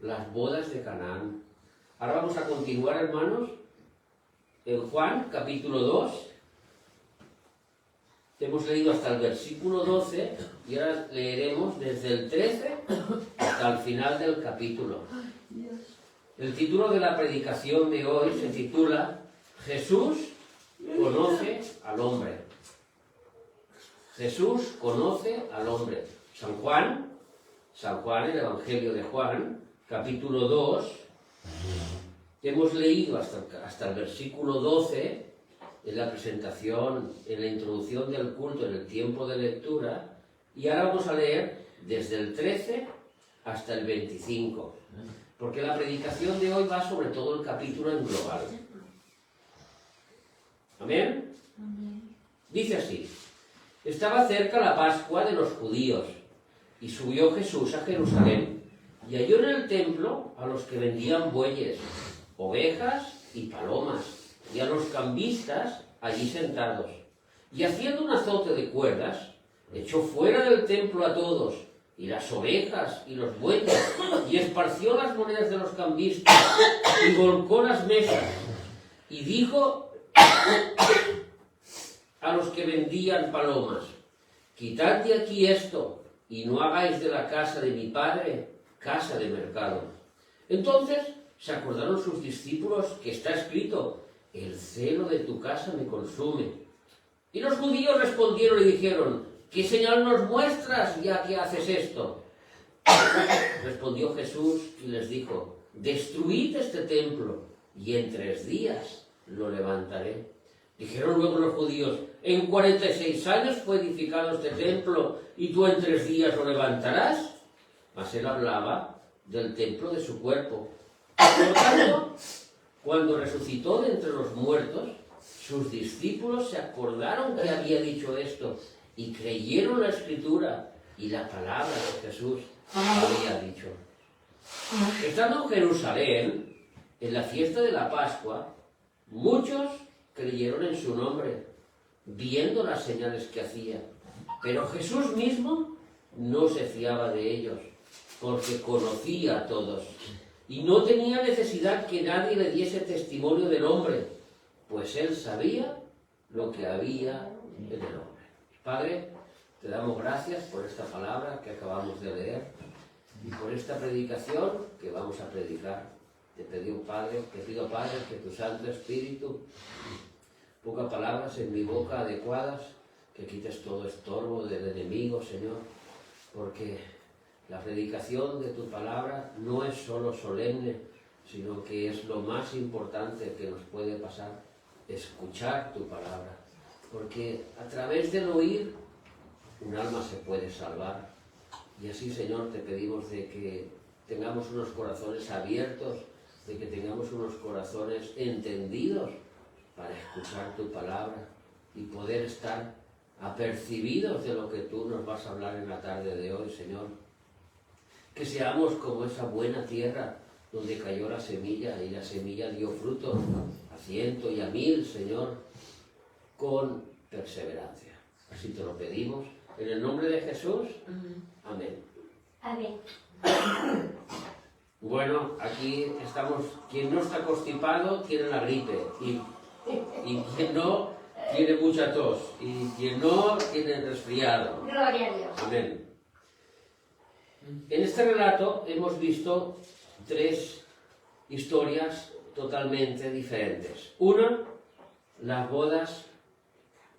las bodas de Canaán. Ahora vamos a continuar, hermanos, en Juan, capítulo 2. Hemos leído hasta el versículo 12 y ahora leeremos desde el 13 hasta el final del capítulo. El título de la predicación de hoy se titula Jesús conoce al hombre. Jesús conoce al hombre. San Juan, el Evangelio de Juan, capítulo 2. Hemos leído hasta el versículo 12 en la presentación, en la introducción del culto, en el tiempo de lectura, y ahora vamos a leer desde el 13 hasta el 25, porque la predicación de hoy va sobre todo el capítulo en global. ¿Amén? Dice así: estaba cerca la Pascua de los judíos, y subió Jesús a Jerusalén, y halló en el templo a los que vendían bueyes, ovejas y palomas, y a los cambistas allí sentados. Y haciendo un azote de cuerdas, echó fuera del templo a todos, y las ovejas y los bueyes, y esparció las monedas de los cambistas, y volcó las mesas, y dijo a los que vendían palomas: quitad de aquí esto, y no hagáis de la casa de mi padre casa de mercado. Entonces se acordaron sus discípulos que está escrito: el celo de tu casa me consume. Y los judíos respondieron y dijeron: ¿qué señal nos muestras ya que haces esto? Respondió Jesús y les dijo: destruid este templo, y en 3 días lo levantaré. Dijeron luego los judíos: en 46 años fue edificado este templo, y tú en 3 días lo levantarás. Mas él hablaba del templo de su cuerpo. Por tanto, cuando resucitó de entre los muertos, sus discípulos se acordaron que había dicho esto, y creyeron la Escritura y la palabra que Jesús había dicho. Estando en Jerusalén, en la fiesta de la Pascua, muchos creyeron en su nombre, viendo las señales que hacía. Pero Jesús mismo no se fiaba de ellos, porque conocía a todos, y no tenía necesidad que nadie le diese testimonio del hombre, pues él sabía lo que había en el hombre. Padre, te damos gracias por esta palabra que acabamos de leer y por esta predicación que vamos a predicar. Te pido, Padre, que tu Santo Espíritu ponga palabras en mi boca adecuadas, que quites todo estorbo del enemigo, Señor, porque la predicación de tu palabra no es solo solemne, sino que es lo más importante que nos puede pasar, escuchar tu palabra. Porque a través del oír, un alma se puede salvar. Y así, Señor, te pedimos de que tengamos unos corazones abiertos, de que tengamos unos corazones entendidos para escuchar tu palabra y poder estar apercibidos de lo que tú nos vas a hablar en la tarde de hoy, Señor. Que seamos como esa buena tierra donde cayó la semilla y la semilla dio fruto a 100 y a 1000, Señor, con perseverancia. Así te lo pedimos. En el nombre de Jesús. Amén. Amén. Bueno, aquí estamos. Quien no está constipado tiene la gripe. Y quien no tiene mucha tos. Y quien no tiene resfriado. Gloria a Dios. Amén. En este relato hemos visto 3 historias totalmente diferentes. 1, las bodas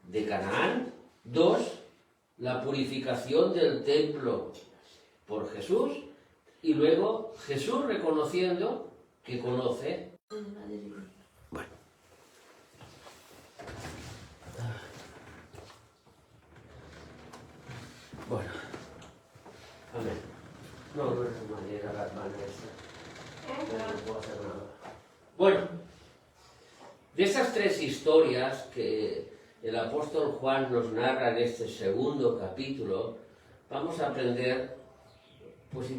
de Canaán. 2, la purificación del templo por Jesús. Y luego Jesús reconociendo que conoce. Bueno. Amén. No es manera la hermana esta. No puedo hacer nada. Bueno, de esas 3 historias que el apóstol Juan nos narra en este segundo capítulo, vamos a aprender pues,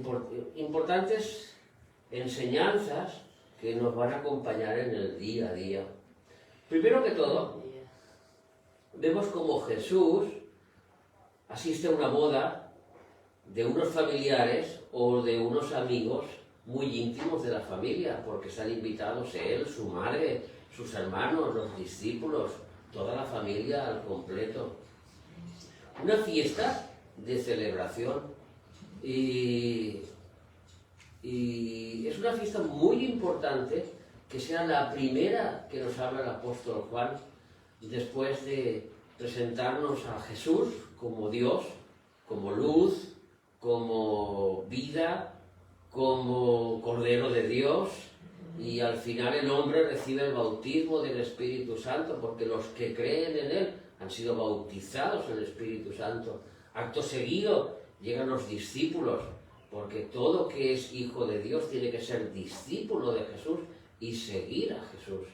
importantes enseñanzas que nos van a acompañar en el día a día. Primero que todo, vemos como Jesús asiste a una boda de unos familiares o de unos amigos muy íntimos de la familia, porque están invitados él, su madre, sus hermanos, los discípulos, toda la familia al completo. Una fiesta de celebración y es una fiesta muy importante que sea la primera que nos habla el apóstol Juan después de presentarnos a Jesús como Dios, como luz, como vida, como Cordero de Dios, y al final el hombre recibe el bautismo del Espíritu Santo porque los que creen en él han sido bautizados en el Espíritu Santo. Acto seguido llegan los discípulos, porque todo que es hijo de Dios tiene que ser discípulo de Jesús y seguir a Jesús.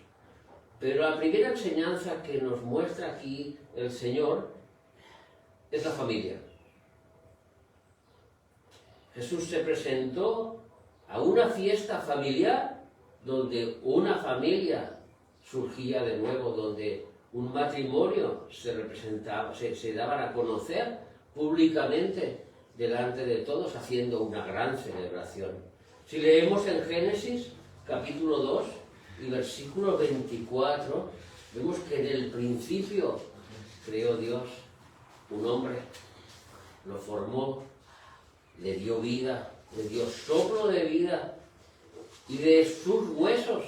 Pero la primera enseñanza que nos muestra aquí el Señor es la familia. Jesús se presentó a una fiesta familiar donde una familia surgía de nuevo, donde un matrimonio se representaba, se daban a conocer públicamente delante de todos, haciendo una gran celebración. Si leemos en Génesis capítulo 2 y versículo 24, vemos que en el principio creó Dios un hombre, lo formó, le dio vida, le dio soplo de vida, y de sus huesos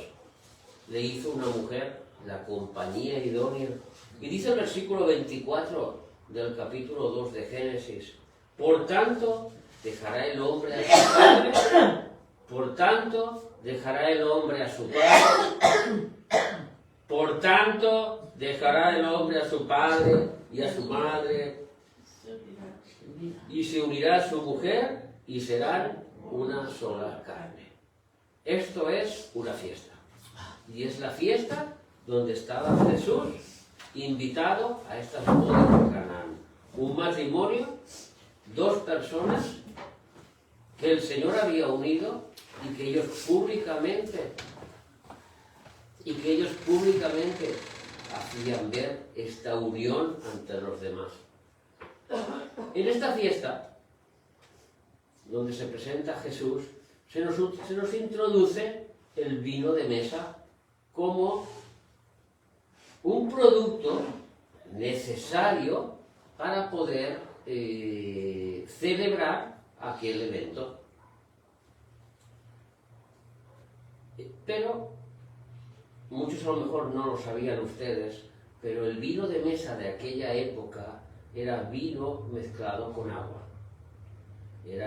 le hizo una mujer, la compañía idónea. Y dice el versículo 24 del capítulo 2 de Génesis: por tanto, dejará el hombre a su padre, por tanto, dejará el hombre a su padre, por tanto, dejará el hombre a su padre y a su madre, y se unirá a su mujer, y serán una sola carne. Esto es una fiesta. Y es la fiesta donde estaba Jesús invitado a estas bodas de Canaán. Un matrimonio, dos personas que el Señor había unido y que ellos públicamente hacían ver esta unión ante los demás. En esta fiesta, donde se presenta Jesús, se nos introduce el vino de mesa como un producto necesario para poder celebrar aquel evento. Pero muchos a lo mejor no lo sabían ustedes, pero el vino de mesa de aquella época era vino mezclado con agua.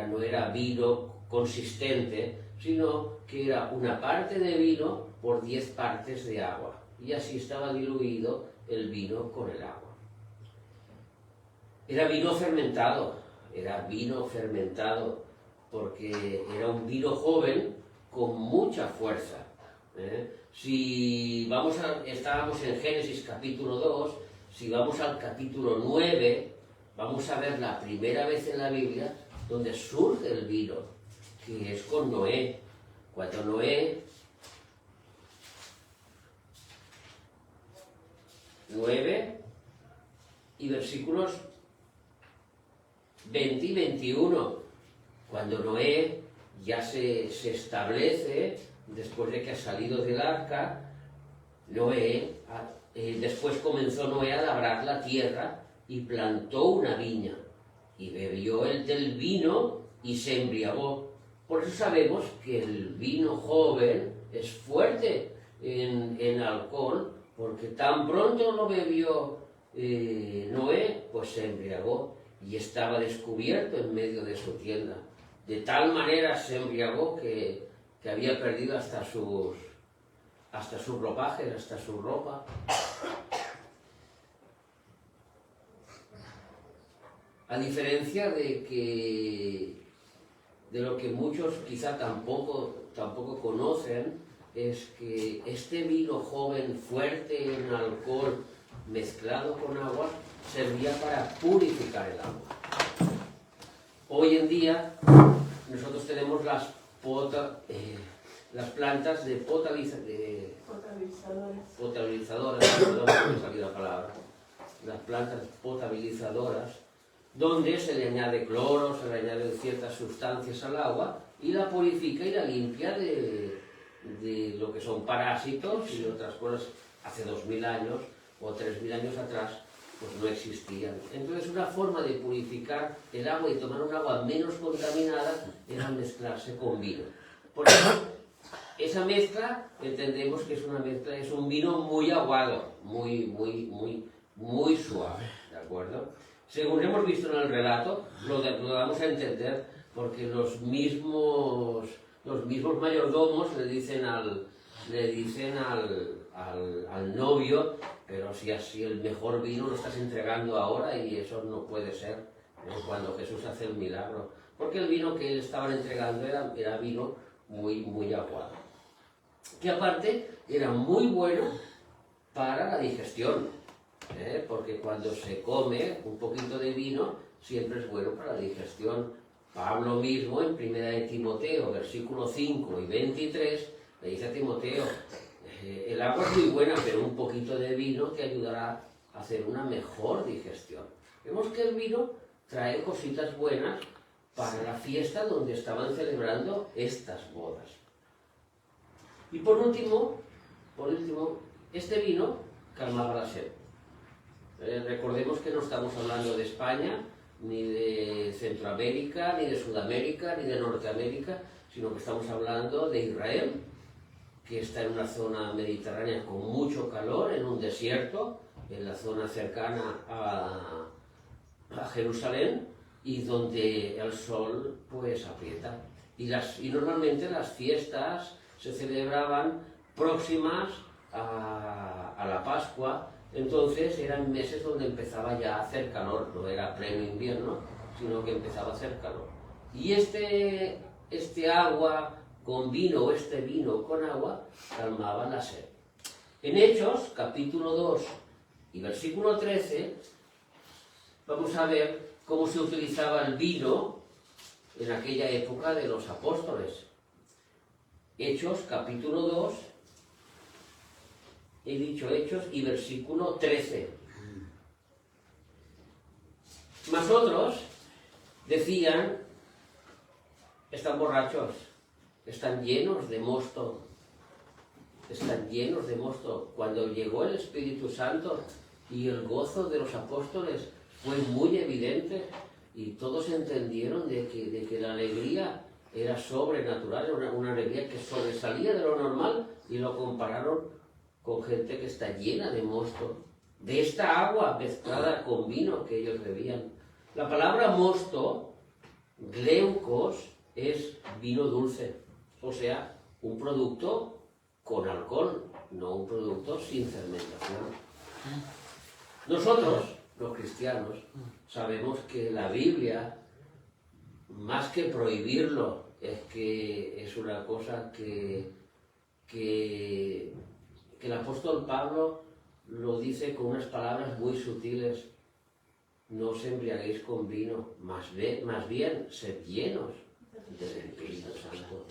No era vino consistente, sino que era una parte de vino por 10 partes de agua. Y así estaba diluido el vino con el agua. Era vino fermentado porque era un vino joven con mucha fuerza. Si estábamos en Génesis capítulo 2, si vamos al capítulo 9, vamos a ver la primera vez en la Biblia donde surge el vino, que es con Noé. Cuando Noé 9 y versículos 20 y 21, cuando Noé ya se establece, después de que ha salido del arca, después comenzó Noé a labrar la tierra y plantó una viña, y bebió él del vino y se embriagó. Por eso sabemos que el vino joven es fuerte en alcohol, porque tan pronto lo bebió Noé, pues se embriagó y estaba descubierto en medio de su tienda. De tal manera se embriagó que había perdido hasta sus ropajes, hasta su ropa. A diferencia de lo que muchos quizá tampoco conocen, es que este vino joven fuerte en alcohol mezclado con agua servía para purificar el agua. Hoy en día nosotros tenemos las plantas de potabilizadoras, perdón, no me salió la palabra, las plantas potabilizadoras, donde se le añade cloro, se le añaden ciertas sustancias al agua y la purifica y la limpia de lo que son parásitos y otras cosas. Hace 2000 años o 3000 años atrás pues no existían. Entonces una forma de purificar el agua y tomar un agua menos contaminada era mezclarse con vino. Por eso esa mezcla entendemos que es una mezcla, es un vino muy aguado, muy suave, ¿de acuerdo? Según hemos visto en el relato, lo damos a entender porque los mismos mayordomos le dicen al novio, pero si así el mejor vino lo estás entregando ahora y eso no puede ser cuando Jesús hace el milagro, porque el vino que él estaban entregando era vino muy aguado, que aparte era muy bueno para la digestión, porque cuando se come un poquito de vino siempre es bueno para la digestión. Pablo mismo en 1 de Timoteo, versículo 5 y 23, le dice a Timoteo, el agua es muy buena, pero un poquito de vino te ayudará a hacer una mejor digestión. Vemos que el vino trae cositas buenas para la fiesta donde estaban celebrando estas bodas. Y por último, este vino calmaba la sed. Recordemos que no estamos hablando de España, ni de Centroamérica, ni de Sudamérica, ni de Norteamérica, sino que estamos hablando de Israel, que está en una zona mediterránea con mucho calor, en un desierto, en la zona cercana a Jerusalén, y donde el sol pues aprieta. Y normalmente las fiestas se celebraban próximas a la Pascua, entonces eran meses donde empezaba ya a hacer calor, no era pleno invierno, sino que empezaba a hacer calor. Y este agua con vino o este vino con agua calmaba la sed. En Hechos, capítulo 2 y versículo 13, vamos a ver cómo se utilizaba el vino en aquella época de los apóstoles. Hechos, capítulo 2, he dicho Hechos, y versículo 13. Mas otros decían, están borrachos, están llenos de mosto. Están llenos de mosto. Cuando llegó el Espíritu Santo y el gozo de los apóstoles fue muy evidente y todos entendieron de que la alegría era sobrenatural, una alegría que sobresalía de lo normal, y lo compararon con gente que está llena de mosto, de esta agua mezclada con vino que ellos bebían. La palabra mosto, gleukos, es vino dulce, o sea, un producto con alcohol, no un producto sin fermentación. Nosotros, los cristianos, sabemos que la Biblia, más que prohibirlo, es que es una cosa que el apóstol Pablo lo dice con unas palabras muy sutiles: no os embriaguéis con vino, más bien sed llenos del Espíritu Santo.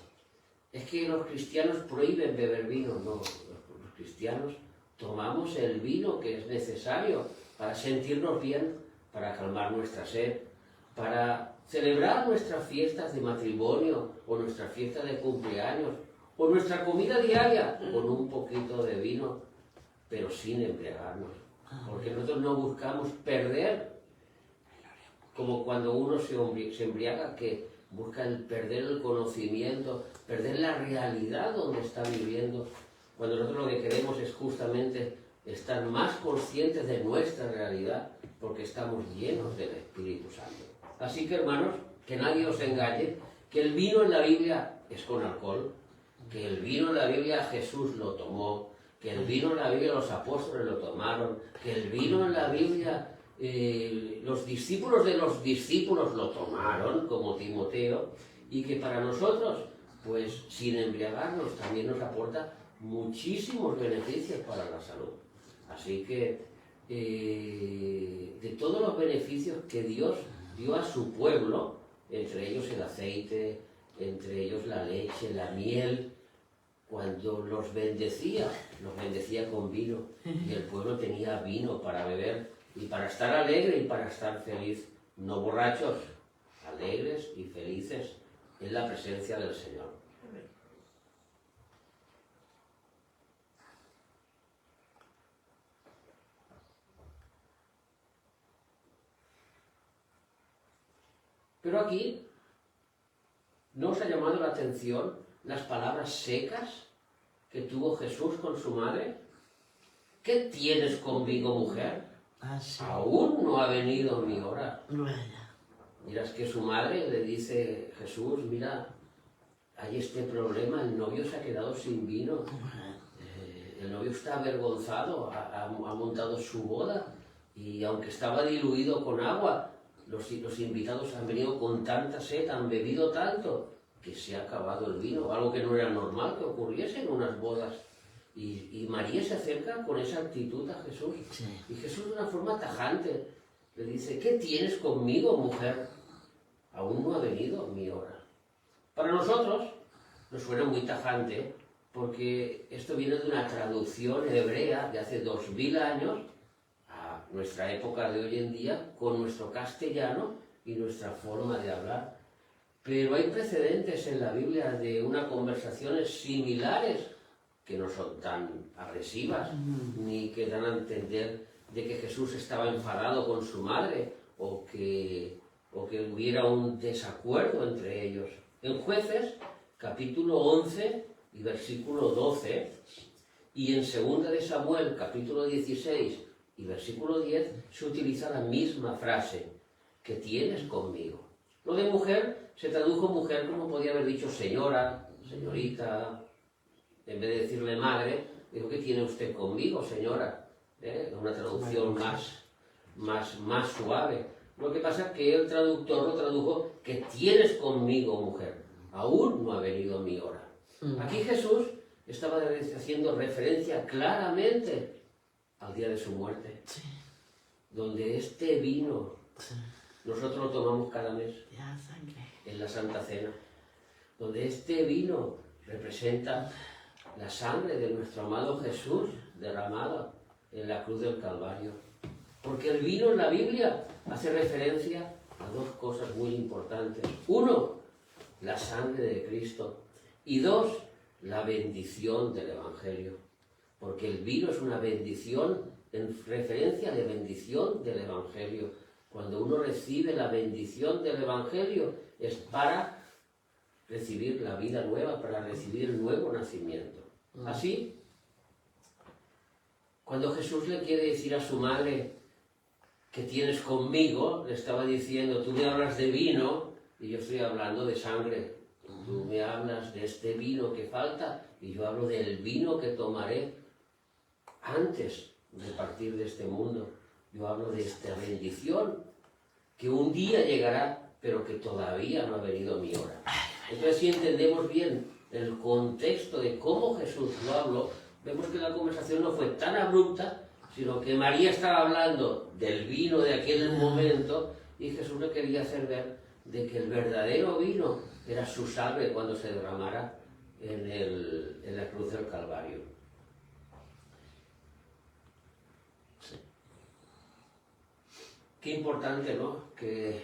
Es que los cristianos prohíben beber vino, no, los cristianos tomamos el vino que es necesario para sentirnos bien, para calmar nuestra sed, para celebrar nuestras fiestas de matrimonio o nuestra fiesta de cumpleaños o nuestra comida diaria con un poquito de vino, pero sin embriagarnos, porque nosotros no buscamos perder, como cuando uno se embriaga, que busca perder el conocimiento, perder la realidad donde está viviendo, cuando nosotros lo que queremos es justamente estar más conscientes de nuestra realidad, porque estamos llenos del Espíritu Santo. Así que, hermanos, que nadie os engañe, que el vino en la Biblia es con alcohol, que el vino en la Biblia Jesús lo tomó, que el vino en la Biblia los apóstoles lo tomaron, que el vino en la Biblia los discípulos de los discípulos lo tomaron, como Timoteo, y que para nosotros, pues sin embriagarnos, también nos aporta muchísimos beneficios para la salud. Así que de todos los beneficios que Dios dio a su pueblo, entre ellos el aceite, entre ellos la leche, la miel, cuando los bendecía con vino, y el pueblo tenía vino para beber y para estar alegre y para estar feliz, no borrachos, alegres y felices en la presencia del Señor. Pero aquí ¿no os ha llamado la atención las palabras secas que tuvo Jesús con su madre? ¿Qué tienes conmigo, mujer? Sí. Aún no ha venido mi hora. Vaya. Miras que su madre le dice, Jesús, mira, hay este problema, el novio se ha quedado sin vino. El novio está avergonzado, ha montado su boda y aunque estaba diluido con agua, los invitados han venido con tanta sed, han bebido tanto, que se ha acabado el vino, algo que no era normal que ocurriese en unas bodas. Y María se acerca con esa actitud a Jesús. Sí. Y Jesús de una forma tajante le dice, ¿qué tienes conmigo, mujer? Aún no ha venido mi hora. Para nosotros nos suena muy tajante, porque esto viene de una traducción hebrea de hace 2000 años a nuestra época de hoy en día, con nuestro castellano y nuestra forma de hablar. Pero hay precedentes en la Biblia de unas conversaciones similares que no son tan agresivas, ni que dan a entender de que Jesús estaba enfadado con su madre o que hubiera un desacuerdo entre ellos. En Jueces, capítulo 11 y versículo 12, y en 2 de Samuel, capítulo 16 y versículo 10, se utiliza la misma frase, ¿qué tienes conmigo? Lo de mujer se tradujo mujer como podía haber dicho señora, señorita, en vez de decirle madre, dijo, ¿qué tiene usted conmigo, señora? Una traducción más suave. Lo que pasa es que el traductor lo tradujo, ¿qué tienes conmigo, mujer? Aún no ha venido mi hora. Aquí Jesús estaba haciendo referencia claramente al día de su muerte, Sí. donde este vino, Sí. nosotros lo tomamos cada mes Ya sangre. en la Santa Cena, donde este vino representa la sangre de nuestro amado Jesús derramada en la cruz del Calvario. Porque el vino en la Biblia hace referencia a dos cosas muy importantes. Uno, la sangre de Cristo. Y dos, la bendición del Evangelio. Porque el vino es una bendición en referencia a la bendición del Evangelio. Cuando uno recibe la bendición del Evangelio es para recibir la vida nueva, para recibir el nuevo nacimiento. Así, cuando Jesús le quiere decir a su madre, ¿qué tienes conmigo?, le estaba diciendo, tú me hablas de vino y yo estoy hablando de sangre. Tú me hablas de este vino que falta y yo hablo del vino que tomaré antes de partir de este mundo. Yo hablo de esta bendición que un día llegará, pero que todavía no ha venido mi hora. Entonces, si entendemos bien el contexto de cómo Jesús lo habló, vemos que la conversación no fue tan abrupta, sino que María estaba hablando del vino de aquel momento y Jesús le quería hacer ver de que el verdadero vino era su sangre cuando se derramara en la cruz del Calvario. Sí. Qué importante, ¿no?, que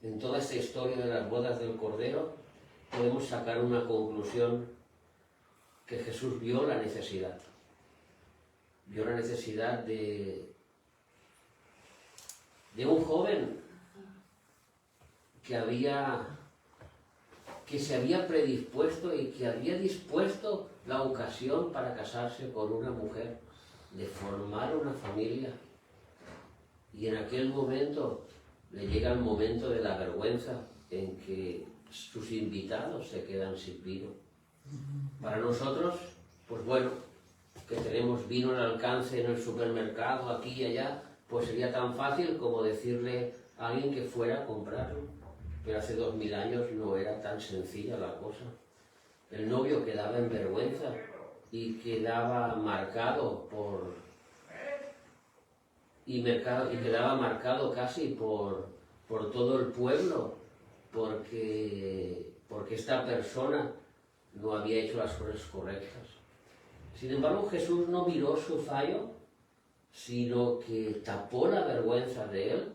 en toda esta historia de las bodas del Cordero podemos sacar una conclusión, que Jesús vio la necesidad. Vio la necesidad de un joven que se había predispuesto y que había dispuesto la ocasión para casarse con una mujer, de formar una familia. Y en aquel momento le llega el momento de la vergüenza en que sus invitados se quedan sin vino. Para nosotros, pues bueno, que tenemos vino al alcance en el supermercado, aquí y allá, pues sería tan fácil como decirle a alguien que fuera a comprarlo. Pero hace 2000 años no era tan sencilla la cosa. El novio quedaba en vergüenza y quedaba marcado quedaba marcado casi por todo el pueblo, porque esta persona no había hecho las cosas correctas. Sin embargo, Jesús no miró su fallo, sino que tapó la vergüenza de él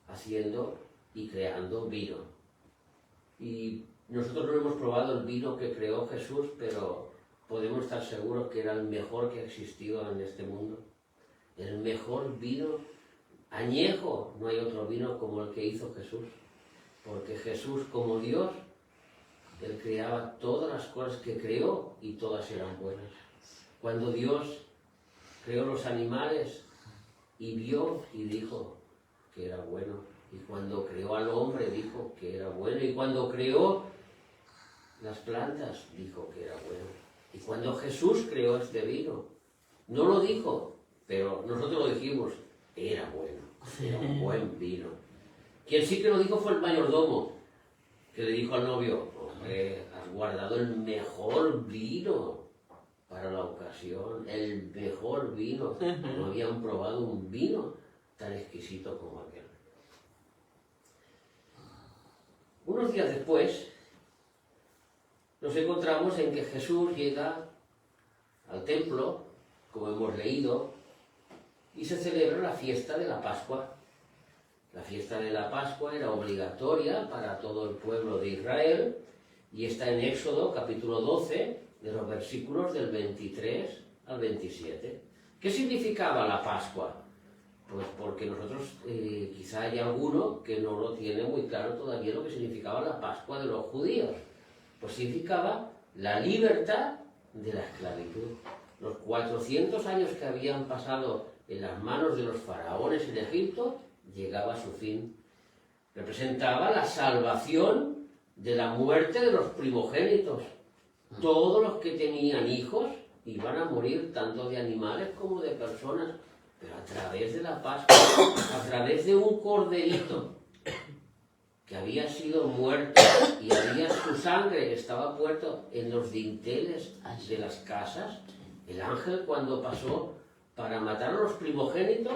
haciendo y creando vino. Y Nosotros no hemos probado el vino que creó Jesús, pero podemos estar seguros que era el mejor que ha existido en este mundo. El mejor vino añejo, no hay otro vino como el que hizo Jesús. Porque Jesús, como Dios, Él creaba todas las cosas que creó y todas eran buenas. Cuando Dios creó los animales y vio y dijo que era bueno. Y cuando creó al hombre dijo que era bueno. Y cuando creó las plantas dijo que era bueno. Y cuando Jesús creó este vino, no lo dijo, pero nosotros lo dijimos, era bueno, era un buen vino. Quien sí que lo dijo fue el mayordomo, que le dijo al novio, hombre, has guardado el mejor vino para la ocasión, el mejor vino. No habían probado un vino tan exquisito como aquel. Unos días después, nos encontramos en que Jesús llega al templo, como hemos leído, y se celebra la fiesta de la Pascua. La fiesta de la Pascua era obligatoria para todo el pueblo de Israel y está en Éxodo capítulo 12, de los versículos del 23 al 27. ¿Qué significaba la Pascua? Pues porque nosotros, quizá hay alguno que no lo tiene muy claro todavía lo que significaba la Pascua de los judíos. Pues significaba la libertad de la esclavitud. Los 400 años que habían pasado en las manos de los faraones en Egipto, llegaba a su fin. Representaba la salvación de la muerte de los primogénitos. Todos los que tenían hijos iban a morir, tanto de animales como de personas, pero a través de la Pascua, a través de un corderito que había sido muerto y había su sangre estaba puesto en los dinteles de las casas. El ángel, cuando pasó para matar a los primogénitos,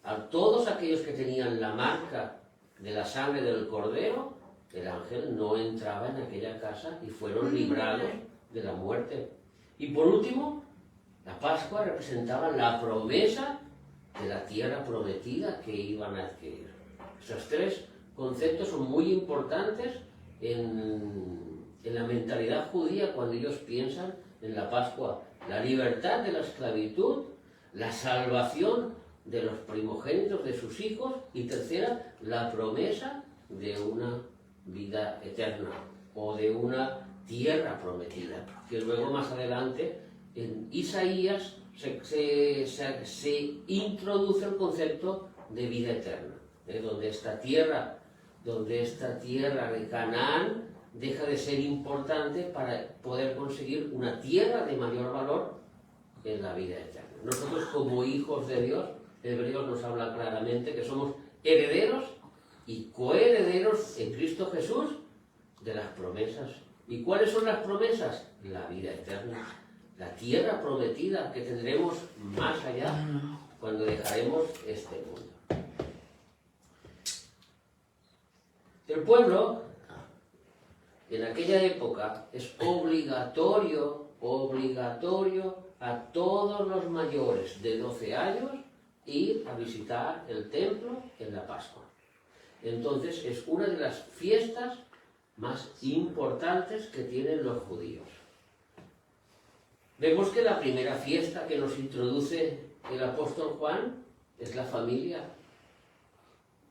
a todos aquellos que tenían la marca de la sangre del cordero, el ángel no entraba en aquella casa y fueron librados de la muerte. Y por último, la Pascua representaba la promesa de la tierra prometida que iban a adquirir. Esos tres conceptos son muy importantes en la mentalidad judía cuando ellos piensan en la Pascua. La libertad de la esclavitud, la salvación de los primogénitos de sus hijos y tercera, la promesa de una vida eterna o de una tierra prometida, que luego más adelante en Isaías se introduce el concepto de vida eterna, donde esta tierra de Canaán deja de ser importante para poder conseguir una tierra de mayor valor en la vida eterna. Nosotros, como hijos de Dios, Hebreos nos habla claramente que somos herederos y coherederos en Cristo Jesús de las promesas. ¿Y cuáles son las promesas? La vida eterna, la tierra prometida que tendremos más allá cuando dejaremos este mundo. El pueblo, en aquella época, es obligatorio a todos los mayores de 12 años ir a visitar el templo en la Pascua. Entonces es una de las fiestas más importantes que tienen los judíos. Vemos que la primera fiesta que nos introduce el apóstol Juan es la familia,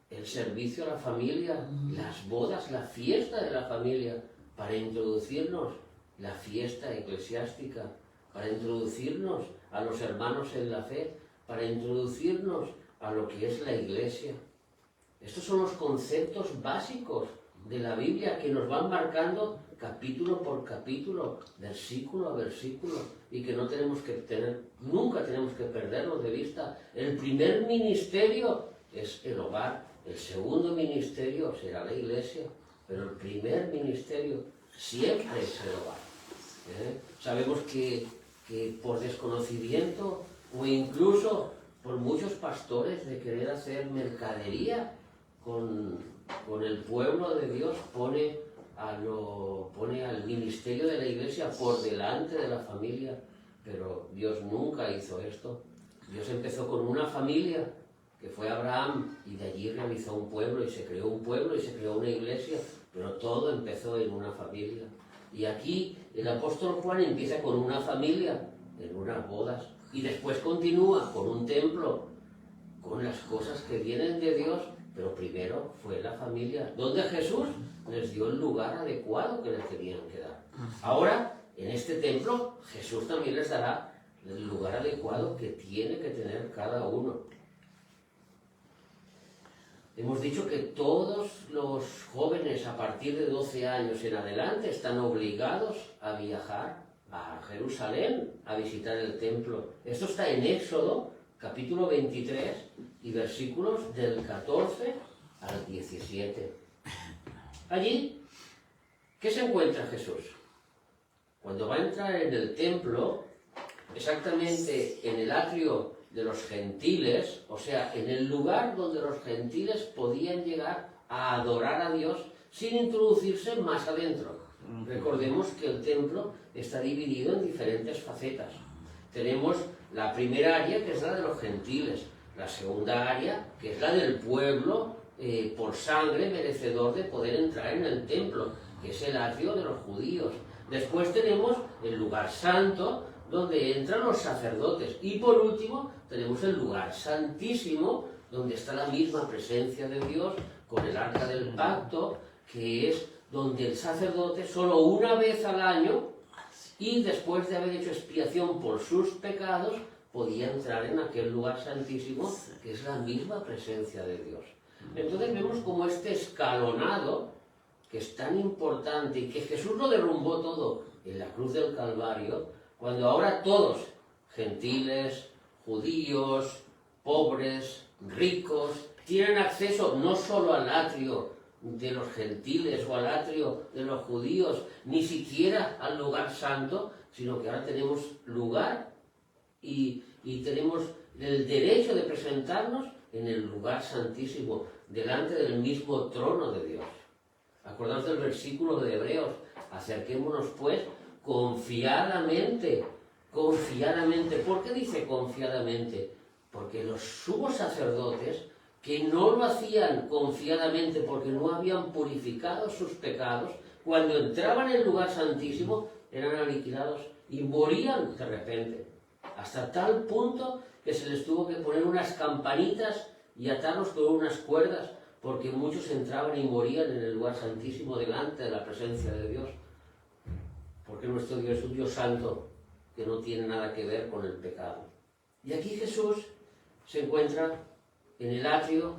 el servicio a la familia, las bodas, la fiesta de la familia, para introducirnos la fiesta eclesiástica, para introducirnos a los hermanos en la fe, para introducirnos a lo que es la iglesia. Estos son los conceptos básicos de la Biblia que nos van marcando capítulo por capítulo, versículo a versículo, y que nunca tenemos que perderlos de vista. El primer ministerio es el hogar, el segundo ministerio será la iglesia, pero el primer ministerio siempre es el hogar. Sabemos que por desconocimiento o incluso por muchos pastores de querer hacer mercadería con el pueblo de Dios, pone al ministerio de la iglesia por delante de la familia, pero Dios nunca hizo esto. Dios empezó con una familia que fue Abraham y de allí realizó un pueblo y se creó un pueblo y se creó una iglesia pero todo empezó en una familia. Y aquí el apóstol Juan empieza con una familia, en unas bodas, y después continúa con un templo, con las cosas que vienen de Dios, pero primero fue la familia, donde Jesús les dio el lugar adecuado que les tenían que dar. Ahora, en este templo, Jesús también les dará el lugar adecuado que tiene que tener cada uno. Hemos dicho que todos los jóvenes a partir de 12 años en adelante están obligados a viajar a Jerusalén a visitar el templo. Esto está en Éxodo, capítulo 23, y versículos del 14 al 17. Allí, ¿qué se encuentra Jesús? Cuando va a entrar en el templo, exactamente en el atrio de los gentiles, o sea, en el lugar donde los gentiles podían llegar a adorar a Dios sin introducirse más adentro. Recordemos que el templo está dividido en diferentes facetas. Tenemos la primera área, que es la de los gentiles, la segunda área, que es la del pueblo por sangre merecedor de poder entrar en el templo, que es el atrio de los judíos. Después tenemos el lugar santo, donde entran los sacerdotes. Y por último, tenemos el lugar santísimo, donde está la misma presencia de Dios, con el arca del pacto, que es donde el sacerdote solo una vez al año, y después de haber hecho expiación por sus pecados, podía entrar en aquel lugar santísimo, que es la misma presencia de Dios. Entonces vemos como este escalonado, que es tan importante, y que Jesús lo derrumbó todo en la cruz del Calvario, cuando ahora todos, gentiles, judíos, pobres, ricos, tienen acceso no solo al atrio de los gentiles o al atrio de los judíos, ni siquiera al lugar santo, sino que ahora tenemos lugar y tenemos el derecho de presentarnos en el lugar santísimo, delante del mismo trono de Dios. Acordaos del versículo de Hebreos: acerquémonos pues confiadamente. ¿Por qué dice confiadamente? Porque los sumos sacerdotes, que no lo hacían confiadamente porque no habían purificado sus pecados, cuando entraban en el lugar santísimo eran aniquilados y morían de repente, hasta tal punto que se les tuvo que poner unas campanitas y atarlos con unas cuerdas, porque muchos entraban y morían en el lugar santísimo delante de la presencia de Dios, porque nuestro Dios es un Dios santo que no tiene nada que ver con el pecado. Y aquí Jesús se encuentra en el atrio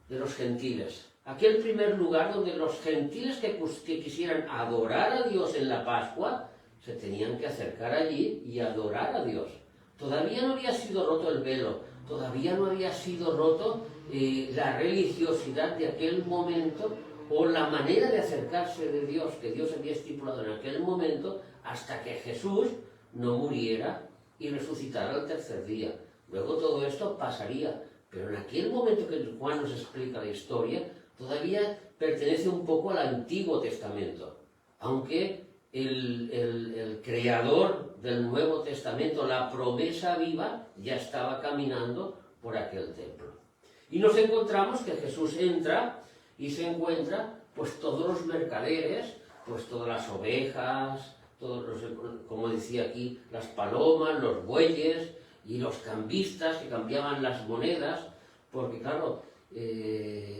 de los gentiles, aquel primer lugar donde los gentiles que quisieran adorar a Dios en la Pascua se tenían que acercar allí y adorar a Dios. Todavía no había sido roto el velo, todavía no había sido roto la religiosidad de aquel momento, o la manera de acercarse de Dios que Dios había estipulado en aquel momento, hasta que Jesús no muriera y resucitara al tercer día. Luego todo esto pasaría, pero en aquel momento que Juan nos explica la historia, todavía pertenece un poco al Antiguo Testamento, aunque el creador del Nuevo Testamento, la promesa viva, ya estaba caminando por aquel templo. Y nos encontramos que Jesús entra y se encuentra pues todos los mercaderes, pues todas las ovejas, como decía aquí, las palomas, los bueyes y los cambistas que cambiaban las monedas, porque claro,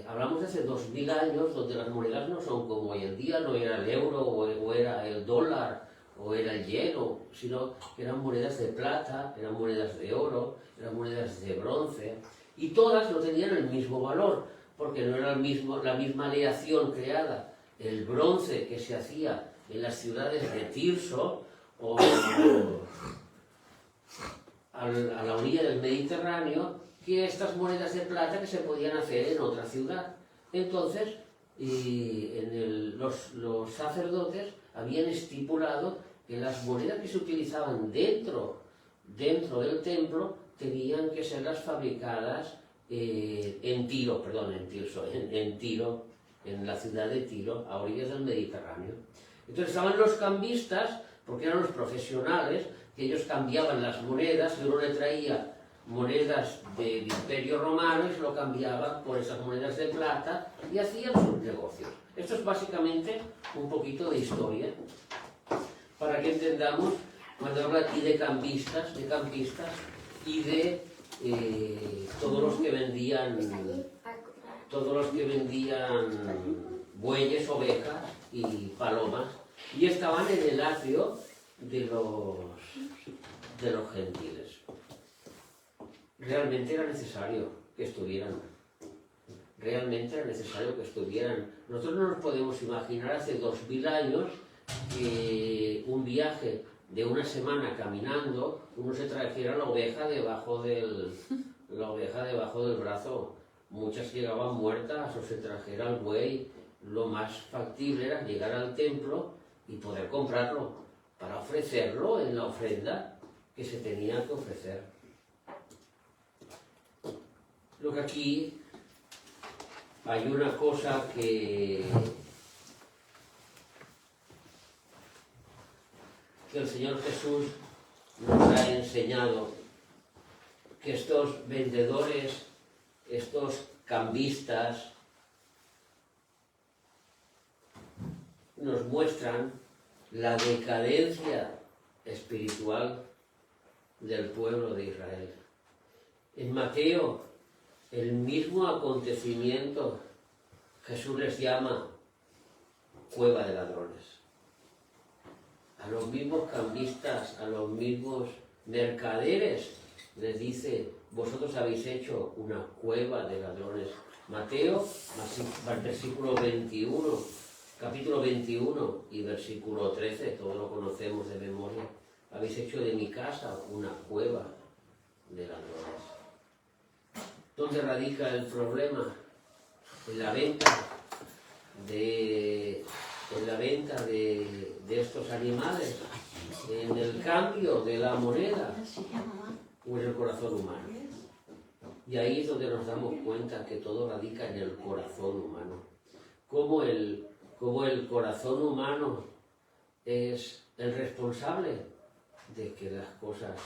hablamos de hace 2000 años, donde las monedas no son como hoy en día, no era el euro o era el dólar o era el yen, sino que eran monedas de plata, eran monedas de oro, eran monedas de bronce, y todas no tenían el mismo valor, porque no era la misma aleación creada, el bronce que se hacía en las ciudades de Tirso o a la orilla del Mediterráneo, que estas monedas de plata que se podían hacer en otra ciudad. Entonces, los sacerdotes habían estipulado que las monedas que se utilizaban dentro del templo tenían que ser las fabricadas en Tiro, en la ciudad de Tiro, a orillas del Mediterráneo. Entonces estaban los cambistas, porque eran los profesionales, que ellos cambiaban las monedas, y uno le traía monedas del Imperio Romano y se lo cambiaba por esas monedas de plata y hacían sus negocios. Esto es básicamente un poquito de historia, para que entendamos cuando habla aquí de campistas y de todos los que vendían bueyes, ovejas y palomas, y estaban en el atrio de los gentiles. Realmente era necesario que estuvieran. Realmente era necesario que estuvieran. Nosotros no nos podemos imaginar hace 2000 años que un viaje de una semana caminando, uno se trajera la oveja debajo del brazo. Muchas llegaban muertas o se trajera el buey. Lo más factible era llegar al templo y poder comprarlo para ofrecerlo en la ofrenda que se tenía que ofrecer. Lo que aquí hay una cosa que el Señor Jesús nos ha enseñado, que estos vendedores, estos cambistas, nos muestran la decadencia espiritual del pueblo de Israel. En Mateo, el mismo acontecimiento, Jesús les llama cueva de ladrones. A los mismos cambistas, a los mismos mercaderes, les dice: vosotros habéis hecho una cueva de ladrones. Mateo, versículo 21, capítulo 21 y versículo 13, todo lo conocemos de memoria. Habéis hecho de mi casa una cueva de ladrones. ¿Dónde radica el problema? En la venta de estos animales, en el cambio de la moneda o en el corazón humano. Y ahí es donde nos damos cuenta que todo radica en el corazón humano. Cómo el corazón humano es el responsable de que las cosas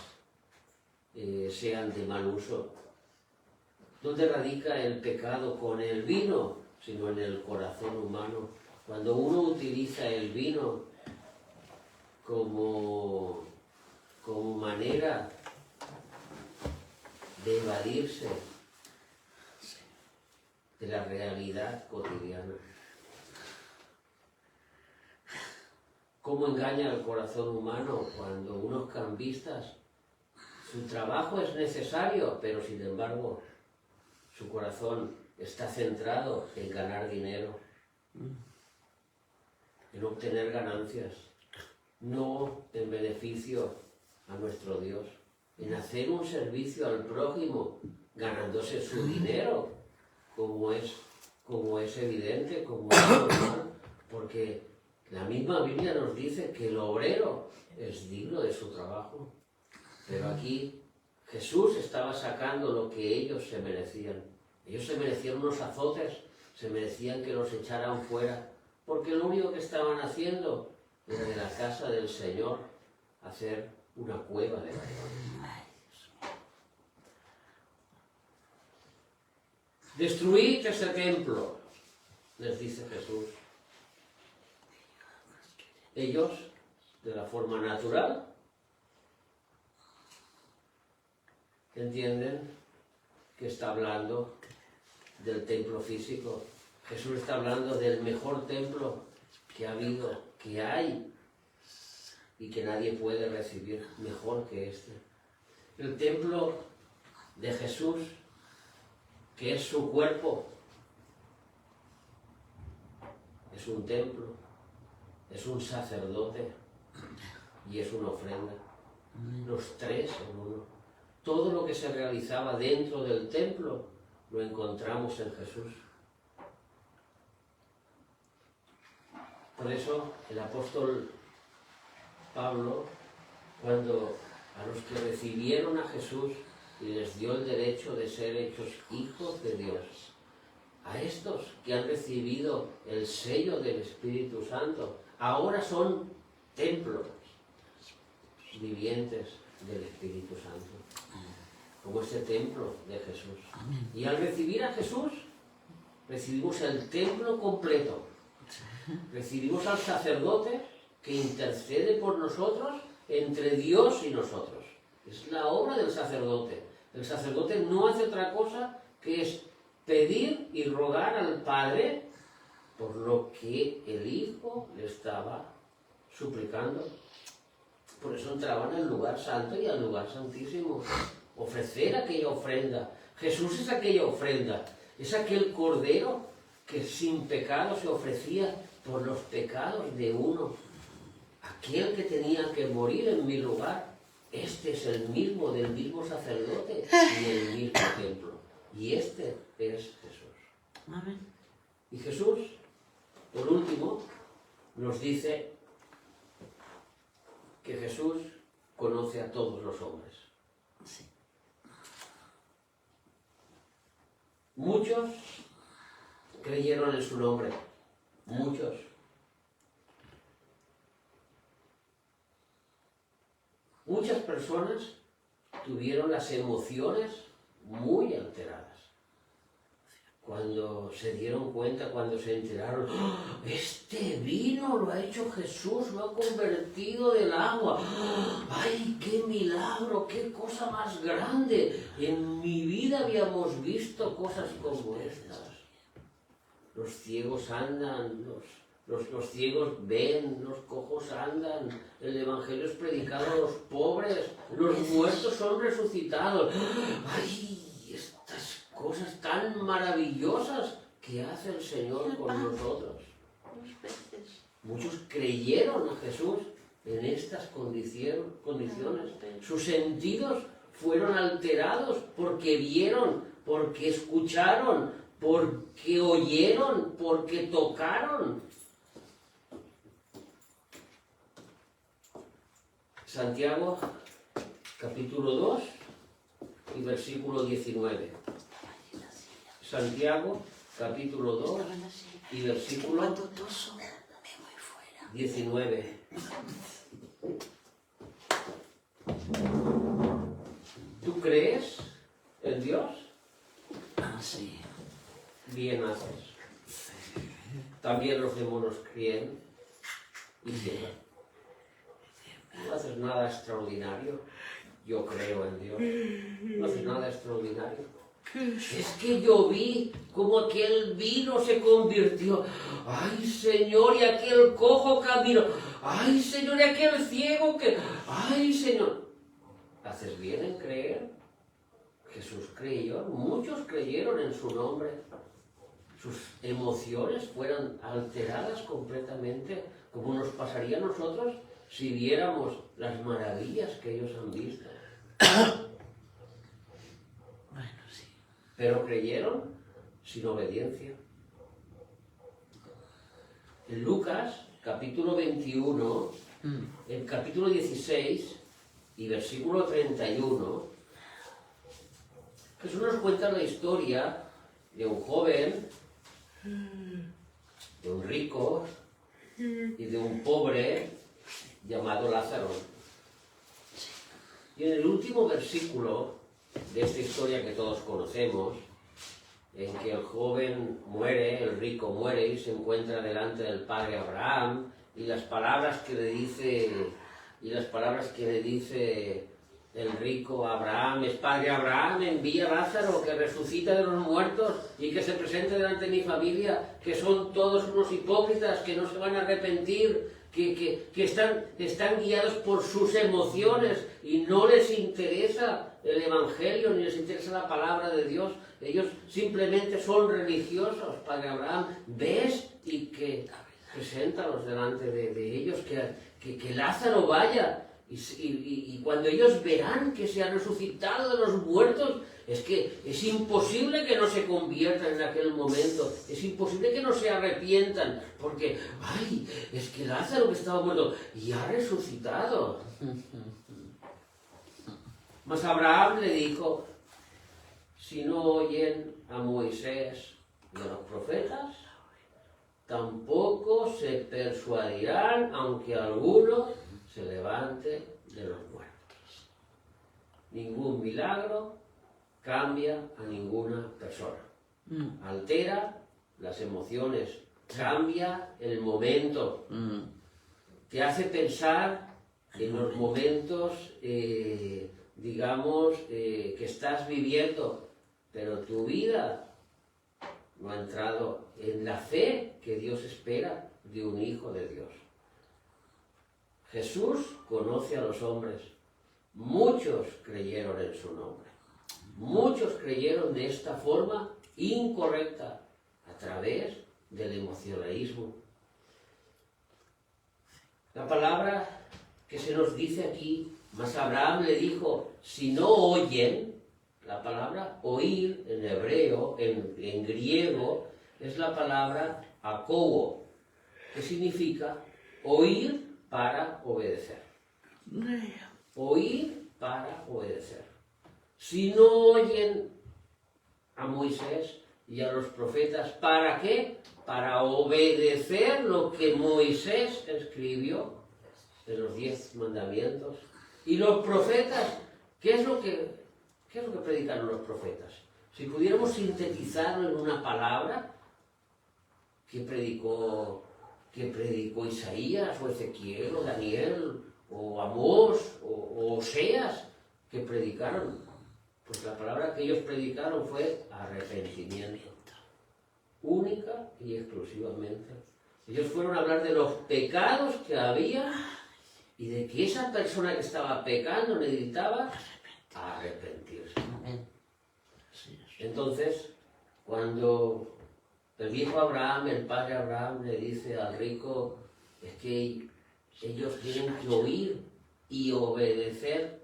sean de mal uso. ¿Dónde radica el pecado con el vino? Sino en el corazón humano. Cuando uno utiliza el vino como manera de evadirse de la realidad cotidiana. ¿Cómo engaña el corazón humano cuando unos cambistas, su trabajo es necesario, pero sin embargo su corazón está centrado en ganar dinero, en obtener ganancias, no en beneficio a nuestro Dios, en hacer un servicio al prójimo, ganándose su dinero, como es evidente, como es normal, porque la misma Biblia nos dice que el obrero es digno de su trabajo. Pero aquí Jesús estaba sacando lo que ellos se merecían. Ellos se merecían unos azotes, se merecían que los echaran fuera, porque lo único que estaban haciendo era de la casa del Señor hacer una cueva de ladrones. Destruid ese templo, les dice Jesús. Ellos, de la forma natural, entienden que está hablando del templo físico. Jesús está hablando del mejor templo que ha habido, que hay, y que nadie puede recibir mejor que este. El templo de Jesús, que es su cuerpo, es un templo, es un sacerdote y es una ofrenda. Los tres en uno. Todo lo que se realizaba dentro del templo lo encontramos en Jesús. Por eso el apóstol Pablo, cuando a los que recibieron a Jesús y les dio el derecho de ser hechos hijos de Dios, a estos que han recibido el sello del Espíritu Santo, ahora son templos vivientes del Espíritu Santo, como ese templo de Jesús. Y al recibir a Jesús, recibimos el templo completo, Recibimos al sacerdote que intercede por nosotros entre Dios y nosotros. Es la obra del sacerdote. El sacerdote no hace otra cosa que es pedir y rogar al Padre por lo que el Hijo le estaba suplicando. Por eso entraban al lugar santo y al lugar santísimo. Ofrecer aquella ofrenda. Jesús es aquella ofrenda. Es aquel cordero que sin pecado se ofrecía por los pecados de uno. Aquel que tenía que morir en mi lugar. Este es el mismo del mismo sacerdote y el mismo templo. Y este es Jesús. Amén. Y Jesús, por último, nos dice que Jesús conoce a todos los hombres. Sí. Muchos creyeron en su nombre. Muchos. Muchas personas tuvieron las emociones muy alteradas. Cuando se dieron cuenta, cuando se enteraron, ¡oh! Este vino lo ha hecho Jesús, lo ha convertido del agua. ¡Oh! ¡Ay, qué milagro, qué cosa más grande! En mi vida habíamos visto cosas como estas. Los ciegos andan, los ciegos ven, los cojos andan, el evangelio es predicado a los pobres, los muertos son resucitados. ¡Ay! Estas cosas tan maravillosas que hace el Señor con nosotros. Muchos creyeron a Jesús en estas condiciones. Sus sentidos fueron alterados porque vieron, porque escucharon, porque oyeron, porque tocaron. Santiago, capítulo 2 y versículo 19. Santiago, capítulo 2 y versículo 19. ¿Tú crees en Dios? Sí. Bien haces. También los demonios creen y ciegos. No haces nada extraordinario. Yo creo en Dios. No haces nada extraordinario. Es que yo vi como aquel vino se convirtió. ¡Ay, Señor! Y aquel cojo caminó. ¡Ay, Señor! Y aquel ciego que... ¡Ay, Señor! ¿Haces bien en creer? Jesús creyó. Muchos creyeron en su nombre. Sus emociones fueron alteradas completamente, como nos pasaría a nosotros si viéramos las maravillas que ellos han visto. Bueno, sí. Pero creyeron sin obediencia. En Lucas, capítulo 21, en capítulo 16 y versículo 31, Jesús nos cuenta la historia de un joven, de un rico y de un pobre llamado Lázaro. Y en el último versículo de esta historia que todos conocemos, en que el joven muere, el rico muere y se encuentra delante del padre Abraham, y las palabras que le dice el rico a Abraham es: Padre Abraham, envía a Lázaro que resucita de los muertos y que se presente delante de mi familia, que son todos unos hipócritas, que no se van a arrepentir, que están guiados por sus emociones y no les interesa el Evangelio ni les interesa la palabra de Dios. Ellos simplemente son religiosos. Padre Abraham, ves y que preséntalos delante de ellos, que Lázaro vaya. Y cuando ellos verán que se ha resucitado de los muertos, es que es imposible que no se conviertan en aquel momento, es imposible que no se arrepientan, porque, ¡ay! Es que Lázaro, que estaba muerto, y ha resucitado. Mas Abraham le dijo: si no oyen a Moisés y a los profetas, tampoco se persuadirán, aunque alguno se levante de los muertos. Ningún milagro cambia a ninguna persona. Altera las emociones cambia el momento, te hace pensar en los momentos, digamos, que estás viviendo, pero tu vida no ha entrado en la fe que Dios espera de un hijo de Dios. Jesús conoce a los hombres. Muchos creyeron en su nombre. Muchos creyeron de esta forma incorrecta, a través del emocionalismo. La palabra que se nos dice aquí, mas Abraham le dijo, si no oyen, la palabra oír en hebreo, en griego, es la palabra akowo, que significa oír para obedecer. Oír para obedecer. Si no oyen a Moisés y a los profetas, ¿para qué? Para obedecer lo que Moisés escribió en los 10 mandamientos. Y los profetas, ¿qué es lo que predicaron los profetas? Si pudiéramos sintetizarlo en una palabra, ¿qué predicó Isaías, o Ezequiel, o Daniel, o Amós, o Oseas, que predicaron? Pues la palabra que ellos predicaron fue arrepentimiento, única y exclusivamente. Ellos fueron a hablar de los pecados que había y de que esa persona que estaba pecando necesitaba arrepentirse. Entonces, cuando el viejo Abraham, el padre Abraham, le dice al rico, es que ellos tienen que oír y obedecer,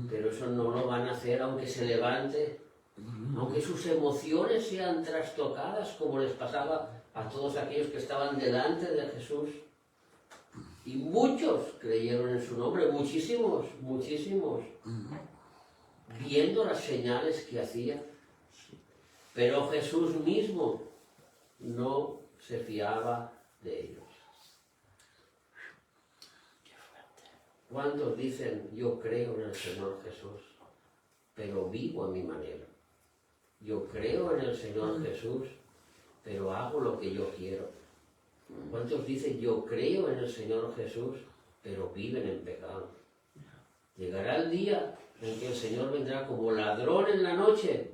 pero eso no lo van a hacer aunque se levante, aunque sus emociones sean trastocadas, como les pasaba a todos aquellos que estaban delante de Jesús. Y muchos creyeron en su nombre, muchísimos, viendo las señales que hacía. Pero Jesús mismo no se fiaba de ellos. ¿Cuántos dicen, yo creo en el Señor Jesús, pero vivo a mi manera? Yo creo en el Señor Jesús, pero hago lo que yo quiero. ¿Cuántos dicen, yo creo en el Señor Jesús, pero viven en pecado? Llegará el día en que el Señor vendrá como ladrón en la noche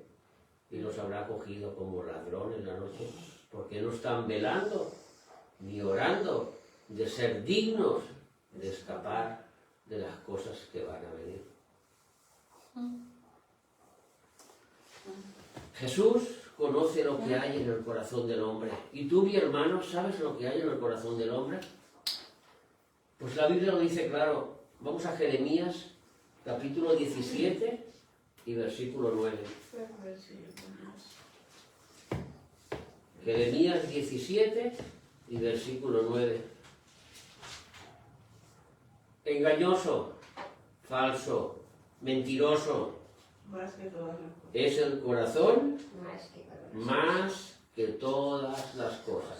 y los habrá cogido como ladrón en la noche, porque no están velando ni orando de ser dignos de escapar de las cosas que van a venir. Jesús conoce lo que hay en el corazón del hombre. ¿Y tú, mi hermano, sabes lo que hay en el corazón del hombre? Pues la Biblia lo dice claro. Vamos a Jeremías, capítulo 17 y versículo 9. Jeremías 17 y versículo 9. Engañoso, falso, mentiroso es el corazón más que todas las cosas.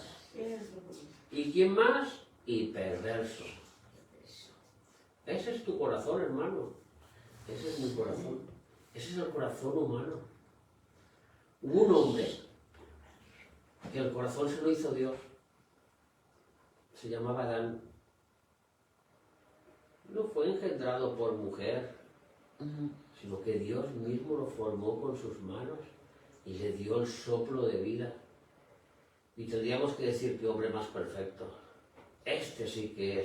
¿Y quién más? Y perverso. Ese es tu corazón, hermano. Ese es mi corazón. Ese es el corazón humano. Hubo un hombre que el corazón se lo hizo Dios. Se llamaba Adán. No fue engendrado por mujer, sino que Dios mismo lo formó con sus manos y le dio el soplo de vida. Y tendríamos que decir que hombre más perfecto. Este sí que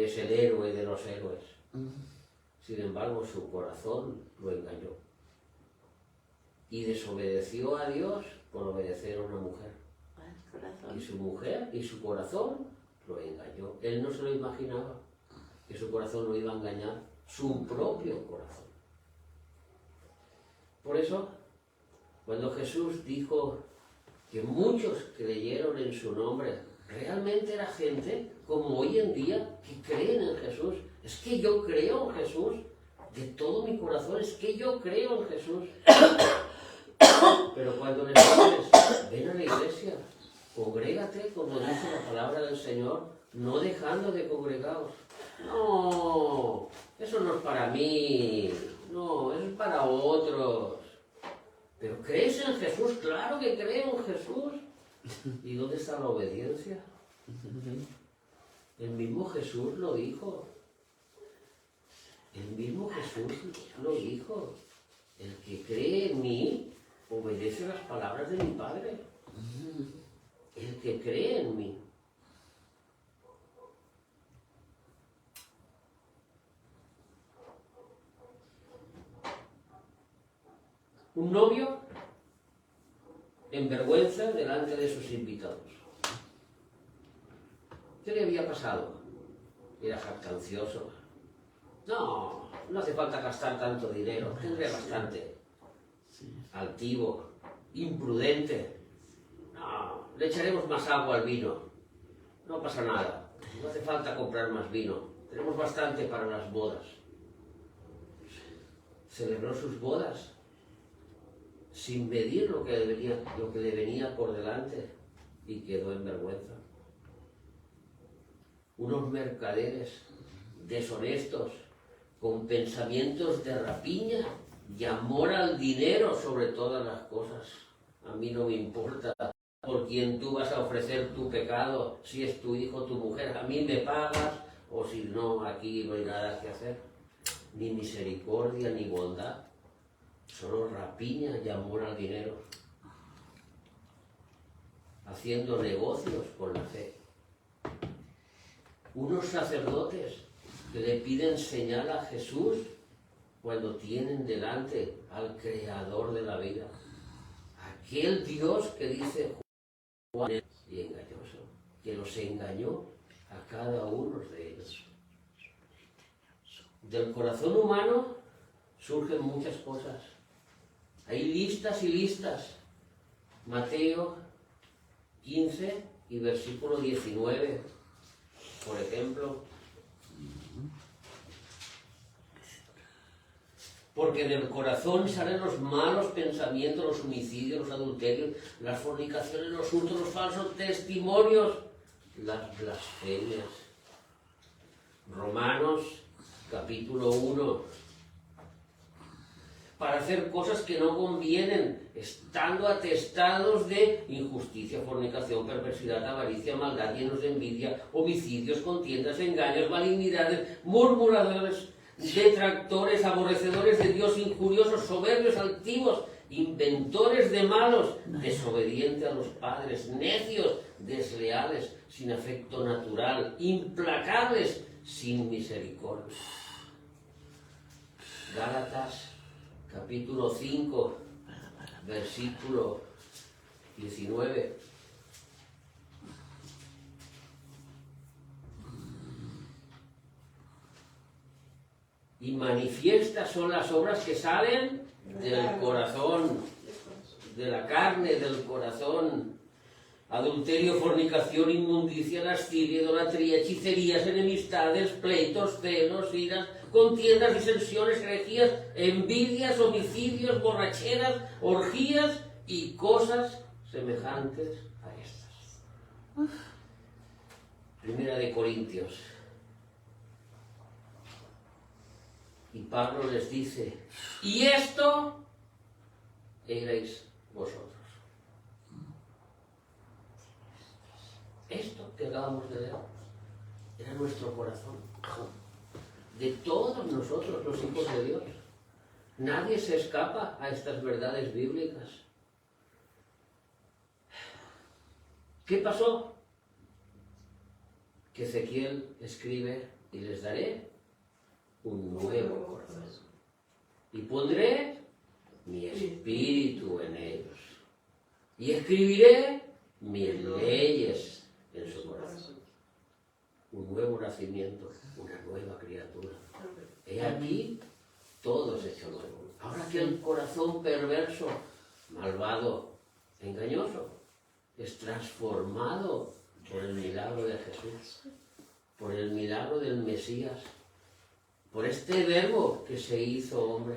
es el héroe de los héroes. Sin embargo, su corazón lo engañó. Y desobedeció a Dios por obedecer a una mujer. Y su mujer y su corazón lo engañó. Él no se lo imaginaba, que su corazón lo iba a engañar, su propio corazón. Por eso, cuando Jesús dijo que muchos creyeron en su nombre, realmente era gente como hoy en día que creen en Jesús. Es que yo creo en Jesús de todo mi corazón, es que yo creo en Jesús. Pero cuando les dices, ven a la iglesia, congrégate, como dice la palabra del Señor, no dejando de congregaros. No, eso no es para mí, no, eso es para otros. Pero ¿crees en Jesús? Claro que creo en Jesús. ¿Y dónde está la obediencia? El mismo Jesús lo dijo. El mismo Jesús lo dijo. El que cree en mí obedece las palabras de mi Padre. El que cree en mí. Un novio en vergüenza delante de sus invitados. ¿Qué le había pasado? Era jactancioso. No hace falta gastar tanto dinero, tendré bastante. Altivo, imprudente. No, le echaremos más agua al vino. No pasa nada, no hace falta comprar más vino. Tenemos bastante para las bodas. Celebró sus bodas sin medir lo que le venía por delante y quedó en vergüenza. Unos mercaderes deshonestos, con pensamientos de rapiña y amor al dinero sobre todas las cosas. A mí no me importa por quién tú vas a ofrecer tu pecado, si es tu hijo o tu mujer. A mí me pagas, o si no, aquí no hay nada que hacer. Ni misericordia ni bondad, solo rapiña y amor al dinero. Haciendo negocios con la fe. Unos sacerdotes que le piden señal a Jesús cuando tienen delante al Creador de la vida. Aquel Dios que dice Juan y engañoso, que los engañó a cada uno de ellos. Del corazón humano surgen muchas cosas. Hay listas y listas. Mateo 15 y versículo 19, por ejemplo. Porque del corazón salen los malos pensamientos, los homicidios, los adulterios, las fornicaciones, los hurtos, los falsos testimonios, las blasfemias. Romanos, capítulo 1. Para hacer cosas que no convienen, estando atestados de injusticia, fornicación, perversidad, avaricia, maldad, llenos de envidia, homicidios, contiendas, engaños, malignidades, murmuradores, detractores, aborrecedores de Dios, injuriosos, soberbios, altivos, inventores de malos, desobedientes a los padres, necios, desleales, sin afecto natural, implacables, sin misericordia. Gálatas, capítulo 5, versículo 19. Y manifiestas son las obras que salen del corazón, de la carne, del corazón. Adulterio, fornicación, inmundicia, lascivia, idolatría, hechicerías, enemistades, pleitos, celos, iras, contiendas, disensiones, herejías, envidias, homicidios, borracheras, orgías y cosas semejantes a estas. Primera de Corintios. Y Pablo les dice, y esto erais vosotros. Esto que acabamos de leer era nuestro corazón. De todos nosotros, los hijos de Dios. Nadie se escapa a estas verdades bíblicas. ¿Qué pasó? Que Ezequiel escribe, y les daré un nuevo corazón. Y pondré mi espíritu en ellos. Y escribiré mis leyes en su corazón. Un nuevo nacimiento, una nueva criatura. He aquí, todo es hecho nuevo. Ahora que el corazón perverso, malvado, engañoso, es transformado por el milagro de Jesús, por el milagro del Mesías, por este verbo que se hizo hombre.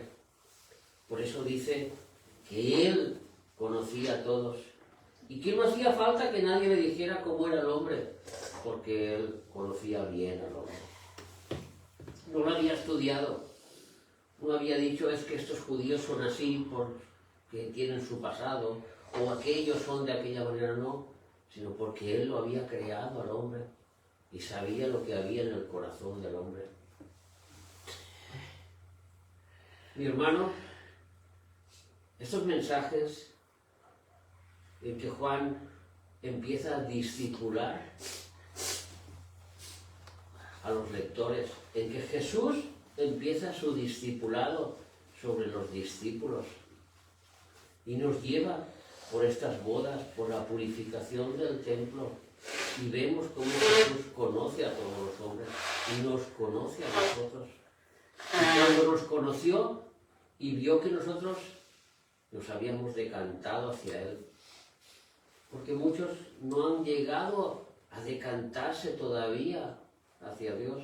Por eso dice que Él conocía a todos y que no hacía falta que nadie le dijera cómo era el hombre, porque Él conocía bien al hombre. No lo había estudiado, no había dicho es que estos judíos son así porque tienen su pasado, o aquellos son de aquella manera. No, sino porque Él lo había creado al hombre y sabía lo que había en el corazón del hombre. Mi hermano, estos mensajes en que Juan empieza a discipular a los lectores, en que Jesús empieza su discipulado sobre los discípulos y nos lleva por estas bodas, por la purificación del templo, y vemos cómo Jesús conoce a todos los hombres y nos conoce a nosotros. Y cuando nos conoció y vio que nosotros nos habíamos decantado hacia Él, porque muchos no han llegado a decantarse todavía hacia Dios.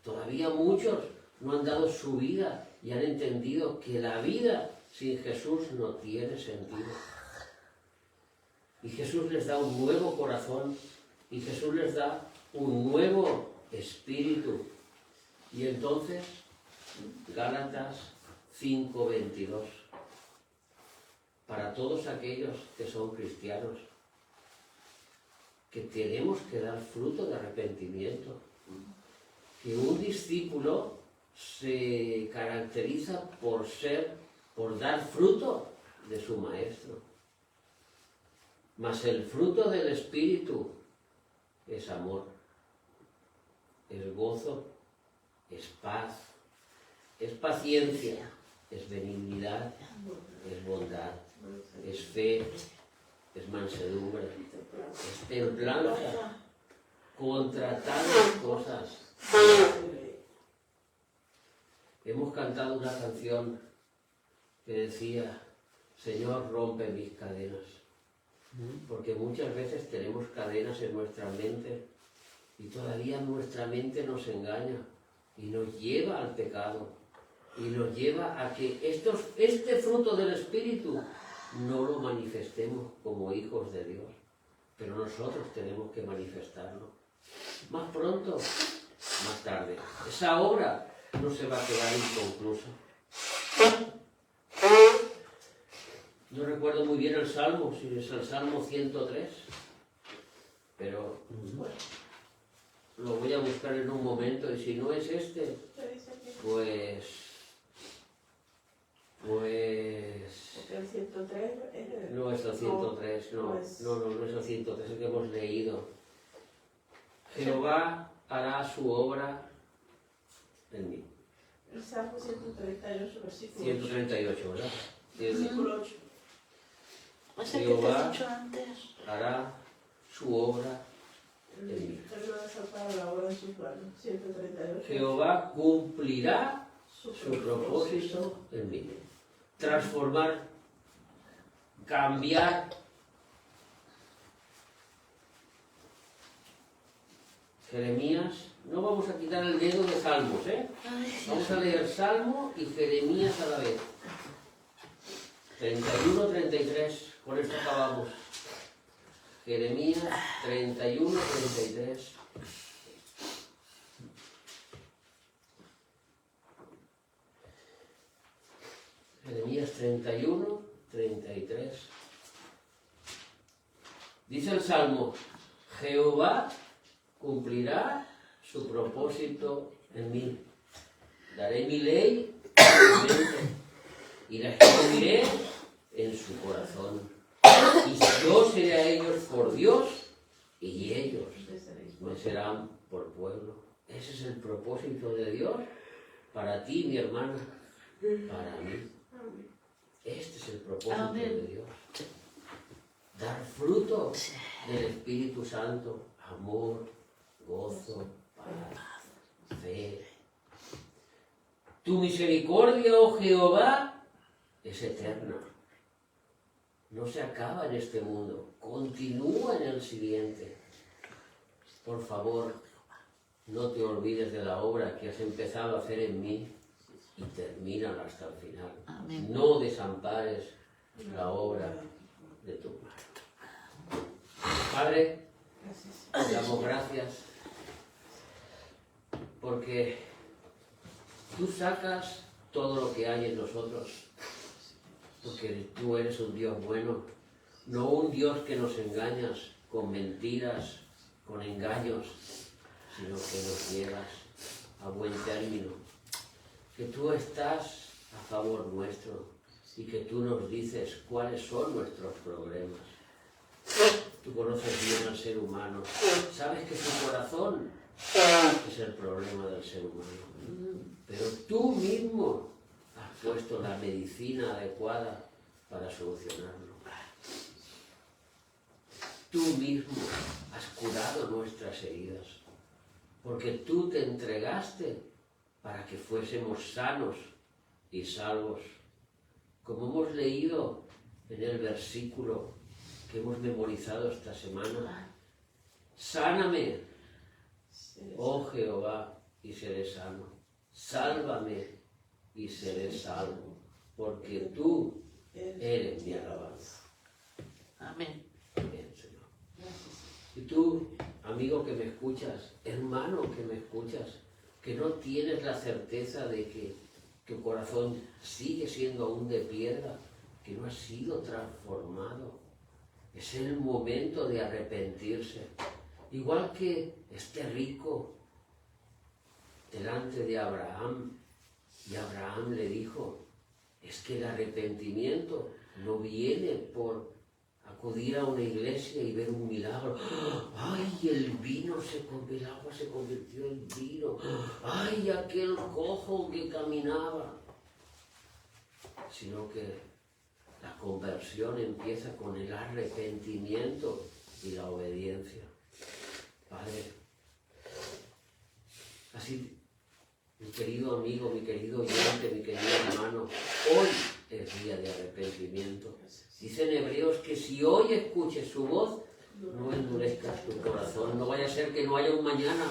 Todavía muchos no han dado su vida y han entendido que la vida sin Jesús no tiene sentido. Y Jesús les da un nuevo corazón y Jesús les da un nuevo espíritu. Y entonces, Gálatas 5:22, para todos aquellos que son cristianos, que tenemos que dar fruto de arrepentimiento, que un discípulo se caracteriza por dar fruto de su maestro. Mas el fruto del Espíritu es amor, es gozo, es paz, es paciencia, es benignidad, es bondad, es fe, es mansedumbre, es templanza. Contra tales cosas hemos cantado una canción que decía: Señor, rompe mis cadenas. Porque muchas veces tenemos cadenas en nuestra mente y todavía nuestra mente nos engaña y nos lleva al pecado y nos lleva a que este fruto del Espíritu no lo manifestemos como hijos de Dios, pero nosotros tenemos que manifestarlo. Más pronto, más tarde. Esa obra no se va a quedar inconclusa. No recuerdo muy bien el Salmo, si es el Salmo 103, pero bueno, lo voy a buscar en un momento y si no es este, pues... Porque el 103 No es el 103, no es el 103, el que hemos leído. Jehová hará su obra en mí. El Salmo 138, versículo 138, ¿verdad? Versículo 8. ¿Es el que te Jehová he dicho antes? hará su obra en mí. Él no desampara la obra de sus manos. 138. Jehová cumplirá su propósito en mí. Transformar, cambiar. Jeremías, no vamos a quitar el dedo de Salmos, ¿eh? Vamos a leer Salmo y Jeremías a la vez. 31, 33, con esto acabamos. Jeremías 31, 33. Jeremías 31, 33. Dice el Salmo: Jehová cumplirá su propósito en mí. Daré mi ley en su mente y la escribiré en su corazón. Y yo seré a ellos por Dios y ellos me serán por pueblo. Ese es el propósito de Dios para ti, mi hermana, para mí. Este es el propósito de Dios. Dar fruto del Espíritu Santo, amor, gozo, paz, fe. Tu misericordia, oh Jehová, es eterna. No se acaba en este mundo, continúa en el siguiente. Por favor, no te olvides de la obra que has empezado a hacer en mí y termínala hasta el final. Amén. No desampares la obra de tu mano. Padre, te damos gracias porque tú sacas todo lo que hay en nosotros, porque tú eres un Dios bueno, no un Dios que nos engañas con mentiras, con engaños, sino que nos llevas a buen término. Que tú estás a favor nuestro y que tú nos dices cuáles son nuestros problemas. Tú conoces bien al ser humano, sabes que su corazón es el problema del ser humano, pero tú mismo has puesto la medicina adecuada para solucionarlo. Tú mismo has curado nuestras heridas, porque tú te entregaste para que fuésemos sanos y salvos. Como hemos leído en el versículo que hemos memorizado esta semana, sáname, oh Jehová, y seré sano. Sálvame y seré salvo, porque tú eres mi alabanza. Amén. Amén, Señor. Y tú, amigo que me escuchas, hermano que me escuchas, que no tienes la certeza de que tu corazón sigue siendo aún de piedra, que no ha sido transformado, es el momento de arrepentirse. Igual que este rico delante de Abraham, y Abraham le dijo, es que el arrepentimiento no viene por acudir a una iglesia y ver un milagro. ¡Ay, el agua se convirtió en vino! ¡Ay, aquel cojo que caminaba! Sino que la conversión empieza con el arrepentimiento y la obediencia. Padre, así, mi querido amigo, mi querido oyente, mi querido hermano, hoy es día de arrepentimiento. Dicen Hebreos que si hoy escuches su voz, no endurezcas tu corazón. No vaya a ser que no haya un mañana,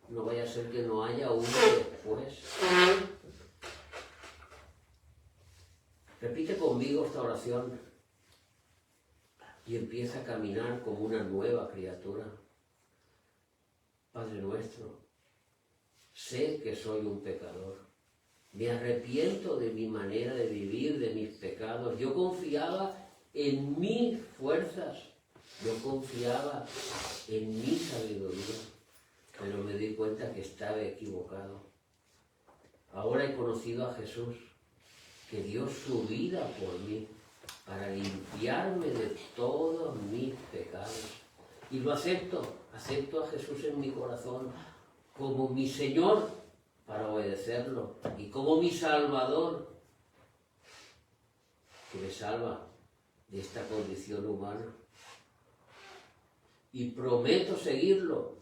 no vaya a ser que no haya un después. Repite conmigo esta oración y empieza a caminar como una nueva criatura. Padre nuestro, sé que soy un pecador. Me arrepiento de mi manera de vivir, de mis pecados. Yo confiaba en mis fuerzas, yo confiaba en mi sabiduría, pero me di cuenta que estaba equivocado. Ahora he conocido a Jesús, que dio su vida por mí, para limpiarme de todos mis pecados. Y lo acepto a Jesús en mi corazón como mi Señor, para obedecerlo, y como mi Salvador, que me salva de esta condición humana. Y prometo seguirlo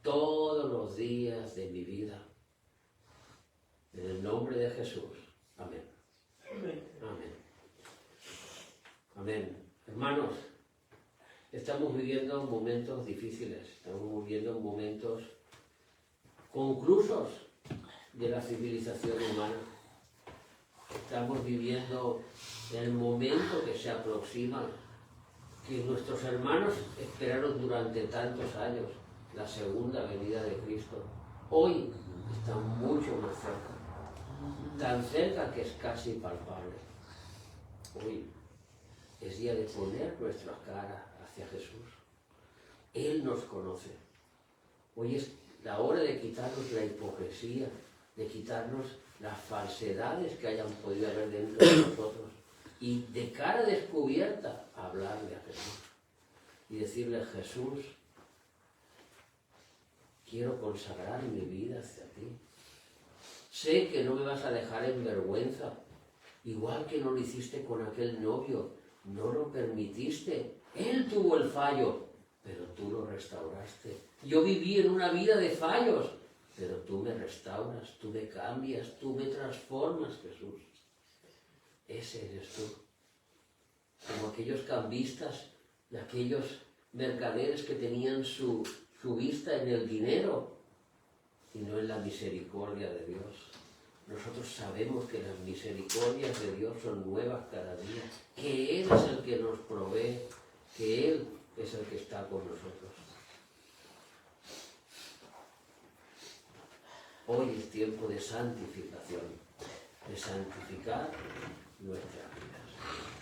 todos los días de mi vida. En el nombre de Jesús. Amén. Amén. Amén. Hermanos, estamos viviendo momentos difíciles, estamos viviendo momentos conclusos de la civilización humana. Estamos viviendo el momento que se aproxima, que nuestros hermanos esperaron durante tantos años, la segunda venida de Cristo. Hoy está mucho más cerca, tan cerca que es casi palpable. Hoy es día de poner nuestra cara hacia Jesús. Él nos conoce. Hoy es la hora de quitarnos la hipocresía, de quitarnos las falsedades que hayan podido haber dentro de nosotros y de cara descubierta hablarle a Jesús y decirle: Jesús, quiero consagrar mi vida hacia ti. Sé que no me vas a dejar en vergüenza, igual que no lo hiciste con aquel novio, no lo permitiste. Él tuvo el fallo, pero tú lo restauraste. Yo viví en una vida de fallos, pero tú me restauras, tú me cambias, tú me transformas, Jesús. Ese eres tú. Como aquellos cambistas, de aquellos mercaderes que tenían su vista en el dinero y no en la misericordia de Dios. Nosotros sabemos que las misericordias de Dios son nuevas cada día, que Él es el que nos provee, que Él es el que está con nosotros. Hoy es tiempo de santificación, de santificar nuestras vidas.